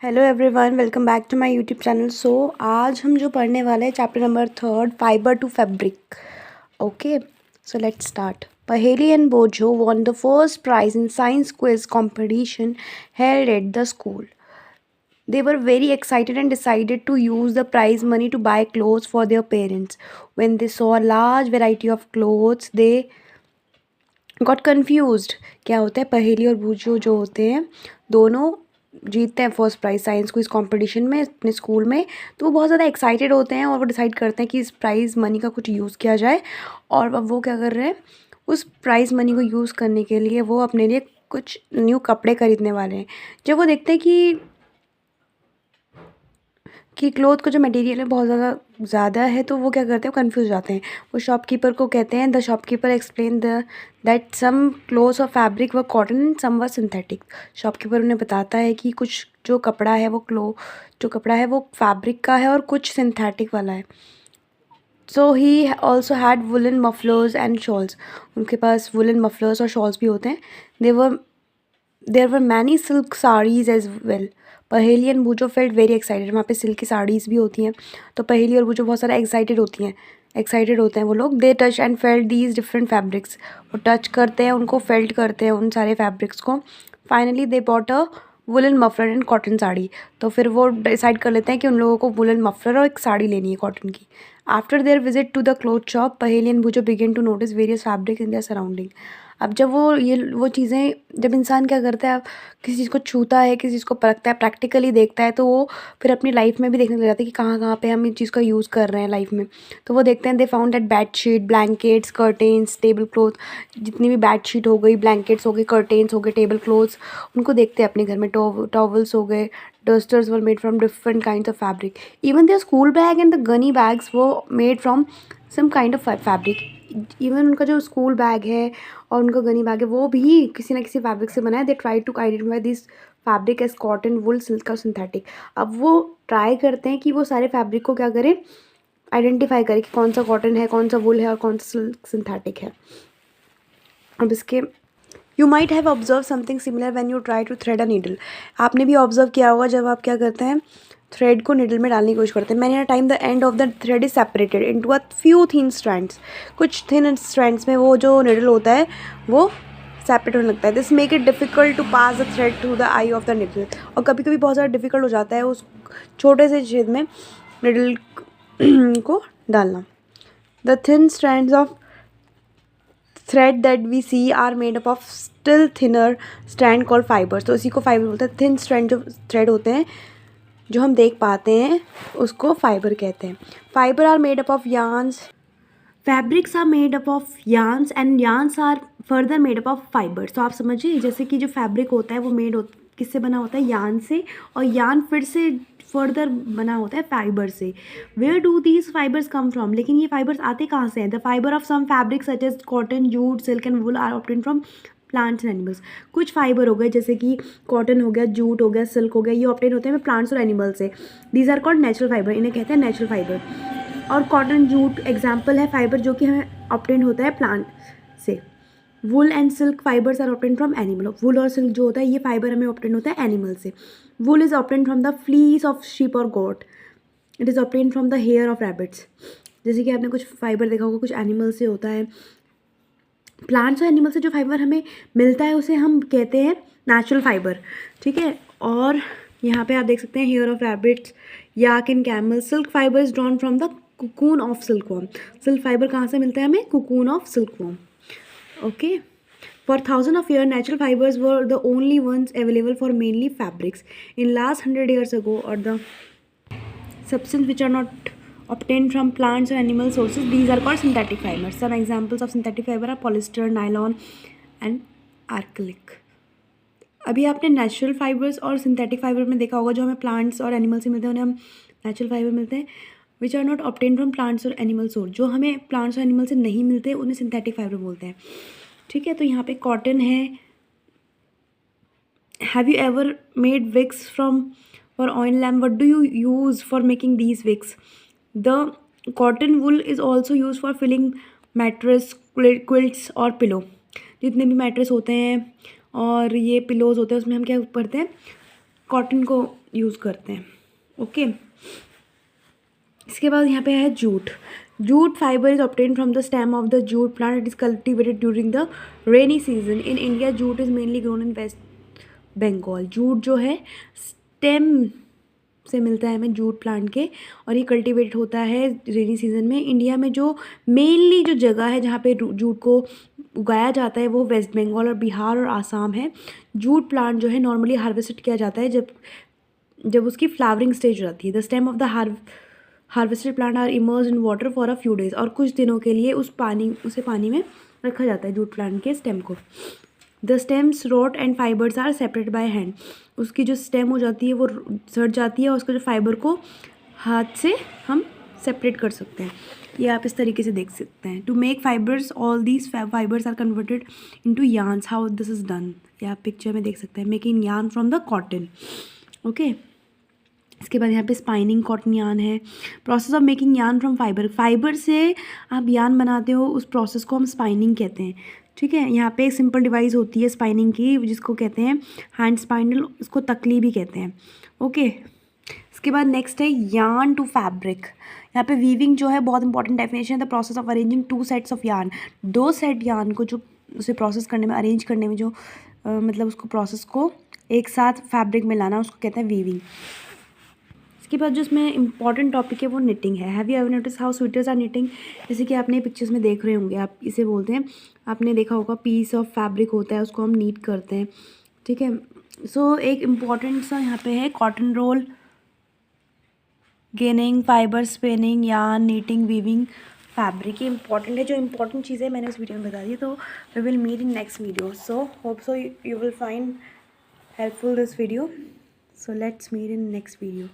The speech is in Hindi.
Hello everyone, welcome back to my YouTube channel. So आज हम जो पढ़ने वाले हैं chapter number 3, fibre to fabric. Okay, so let's start. Paheli and Boojho won the first prize in science quiz competition held at the school. They were very excited and decided to use the prize money to buy clothes for their parents. When they saw a large variety of clothes, they got confused. क्या होता है, पहेली और बूझो जो होते हैं दोनों जीतते हैं first prize science quiz competition में अपने स्कूल में। तो वो बहुत ज़्यादा एक्साइटेड होते हैं और वो डिसाइड करते हैं कि इस प्राइज़ मनी का कुछ यूज़ किया जाए। और अब वो क्या कर रहे हैं, उस प्राइज़ मनी को यूज़ करने के लिए वो अपने लिए कुछ न्यू कपड़े खरीदने वाले हैं। जब वो देखते हैं कि क्लोथ का जो मटेरियल है बहुत ज़्यादा है, तो वो क्या करते हैं, कंफ्यूज हो जाते हैं। वो शॉपकीपर को कहते हैं, the shopkeeper explain that some clothes और फैब्रिक व कॉटन एंड सम व सिंथेटिक। शॉपकीपर उन्हें बताता है कि कुछ जो कपड़ा है वो फैब्रिक का है और कुछ सिंथेटिक वाला है। So he also had woollen mufflers and shawls. उनके पास वुलन मफलर्स और शॉल्स भी होते हैं। There were many silk saris as well. Paheli and Boojho felt very excited. वहाँ पे सिल्क की साड़ीज़ भी होती हैं। तो पहेली और बूझो बहुत सारा एक्साइटेड होते हैं वो लोग। They touch and felt these different fabrics. वो टच करते हैं उनको, फेल्ट करते हैं उन सारे फैब्रिक्स को। Finally they bought a woollen muffler and cotton sari. तो फिर वो डिसाइड कर लेते हैं कि उन लोगों को वुलन मफलर और एक साड़ी लेनी है कॉटन की। After their visit to the cloth shop, Paheli and Boojho begin to notice various fabrics in their surrounding. अब जब वो चीज़ें, जब इंसान क्या करता है, किसी चीज़ को छूता है, किसी चीज़ को परखता है, प्रैक्टिकली देखता है, तो वो फिर अपनी लाइफ में भी देखने लग जाता है कि कहाँ कहाँ पे हम इस चीज़ का यूज़ कर रहे हैं लाइफ में। तो वो देखते हैं, they found that bedsheet, blankets, curtains, table cloth. जितनी भी बेडशीट हो गई, ब्लैंकेट्स हो गए, कर्टेन्स हो गए, टेबल क्लॉथ्स, उनको देखते हैं अपने घर में। टॉवल्स हो गए, dusters were made from different kinds of fabric. Even their school bag and the gunny bags were made from some kind of fabric. Even उनका जो स्कूल बैग है और उनका गनी बैग है वो भी किसी ना किसी फैब्रिक से बना है। They try to identify this fabric as cotton, wool, silk और सिंथेटिक। अब वो ट्राई करते हैं कि वो सारे फैब्रिक को क्या करें, आइडेंटिफाई करें कि कौन सा कॉटन है, कौन सा वुल है और कौन सा सिल्क सिंथेटिक है। अब इसके you might have observe something similar when you try to thread a needle. आपने भी ऑब्जर्व किया होगा जब आप क्या करते हैं, थ्रेड को निडल में डालने की कोशिश करते हैं। Many a time the end of the thread is separated into a few thin strands. कुछ थिन स्ट्रैंड्स में वो जो निडल होता है वो सेपरेट होने लगता है। This make it difficult to pass the thread through the eye of the needle. और कभी कभी बहुत ज़्यादा डिफिकल्ट हो जाता है उस छोटे से छेद में निडल को डालना। The thin strands of thread that we see are made up of still thinner strand called fibres. तो इसी को फाइबर बोलते हैं। थिन स्ट्रैंड जो थ्रेड होते हैं जो हम देख पाते हैं उसको फाइबर कहते हैं। Fibre are made up of yarns, fabrics are made up of yarns and yarns are further made up of fibres. तो आप समझिए, जैसे कि जो फैब्रिक होता है वो किससे बना होता है, यार्न से, और यार्न फिर से फर्दर बना होता है फाइबर से। Where do these fibres come from, लेकिन ये फाइबर्स आते कहाँ से हैं। The fibre of some fabric such as cotton, jute, silk and wool are obtain from plants and animals. कुछ फाइबर हो गए जैसे कि कॉटन हो गया, जूट हो गया, सिल्क हो गया, ये ऑब्टेन होते हैं प्लांट्स और एनिमल्स से। These are called natural fibre, इन्हें कहते हैं नेचुरल फाइबर। और कॉटन, जूट एग्जाम्पल है फाइबर जो कि हमें ऑब्टेन होता है प्लांट से। Wool and silk fibres are obtain from animal. Wool और सिल्क जो होता है ये फाइबर हमें ऑब्टेन होता है एनिमल से। Wool is obtain from the fleece of sheep और goat. It is obtain from the hair of rabbits. जैसे कि आपने कुछ फाइबर देखा होगा, कुछ एनिमल से होता है। प्लांट्स और एनिमल से जो फाइबर हमें मिलता है उसे हम कहते हैं नेचुरल फाइबर, ठीक है। और यहाँ पे आप देख सकते हैं hair of rabbits, yak and camel. Silk fibre is drawn from the cocoon of silkworm. Silk fibre कहाँ से मिलता है हमें, cocoon of silkworm. Okay, for thousands of years natural fibers were the only ones available for mainly fabrics. In last 100 years ago, or the substances which are not obtained from plants or animal sources, these are called synthetic fibers. Some examples of synthetic fiber are polyester, nylon and acrylic. अभी आपने नेचुरल फाइबर्स और सिंथेटिक फाइबर में देखा होगा, जो हमें प्लांट्स और एनिमल से मिलते हैं उन्हें हम नेचुरल फाइबर मिलते हैं। Which are not obtain from plants और एनिमल सोर्स, जो हमें प्लांट्स और एनिमल से नहीं मिलते उन्हें सिंथेटिक फाइबर बोलते हैं, ठीक है। तो यहाँ पे कॉटन है। Have you ever made wicks from for oil lamp, what do you use for making these wicks. The cotton wool is also use for filling mattress, quilts और पिलो। जितने भी मैट्रेस होते हैं और ये पिलोज होते हैं उसमें हम क्या करते हैं, कॉटन को यूज़ करते हैं। ओके, इसके बाद यहाँ पे है jute. Jute fibre is obtain from the stem of the jute plant, it is cultivated during the rainy season in India. Jute is mainly grown in West Bengal. Jute जो है स्टेम से मिलता है हमें, जूट प्लांट के, और ये कल्टिवेट होता है रेनी सीजन में। इंडिया में जो मेनली जो जगह है जहाँ पे जूट को उगाया जाता है वो वेस्ट बंगाल और बिहार और आसाम है। जूट प्लांट जो है नॉर्मली हार्वेस्टेड किया जाता है जब उसकी फ्लावरिंग स्टेज हो जाती है। The stem of the harvested plant are immerse in water for a few days, और कुछ दिनों के लिए उसे पानी में रखा जाता है जूट प्लांट के स्टेम को। The stems rot and fibres are separate by hand. उसकी जो स्टेम हो जाती है वो सड़ जाती है और उसका जो फाइबर को हाथ से हम सेपरेट कर सकते हैं। ये आप इस तरीके से देख सकते हैं। To make fibres all these fibres are converted into yarns. How this is done, ये आप पिक्चर में देख सकते हैं। Making yarn from the cotton. Okay, इसके बाद यहाँ पे स्पाइनिंग कॉटन यार्न है। Process of making yarn from fibre से आप यार्न बनाते हो, उस प्रोसेस को हम स्पाइनिंग कहते हैं। ठीक है, यहाँ पे एक सिंपल डिवाइस होती है स्पाइनिंग की जिसको कहते हैं हैंड स्पाइनल, इसको तकली भी कहते हैं। ओके, इसके बाद नेक्स्ट है यार्न टू फैब्रिक। यहाँ पे वीविंग जो है बहुत इंपॉर्टेंट डेफिनेशन है। The process of arranging 2 sets of yarn. 2 set yarn को जो उसे प्रोसेस करने में, अरेंज करने में जो मतलब उसको प्रोसेस को एक साथ फैब्रिक में लाना, उसको कहते हैं वीविंग। इसके बाद जो इसमें इंपॉर्टेंट टॉपिक है वो निटिंग है। Have you ever notice how sweaters are knitting? जैसे कि आपने पिक्चर्स में देख रहे होंगे, आप इसे बोलते हैं, आपने देखा होगा पीस ऑफ फैब्रिक होता है, उसको हम नीट करते हैं। ठीक है, सो एक इम्पॉर्टेंट सा यहाँ पे है cotton roll, ginning, fibre spinning, yarn, knitting, weaving, fabric. ये इंपॉर्टेंट है। जो इंपॉर्टेंट चीज़ें मैंने उस वीडियो में बता दी। तो we will meet in next video. So hope so you will find helpful this video. So let's meet in next video.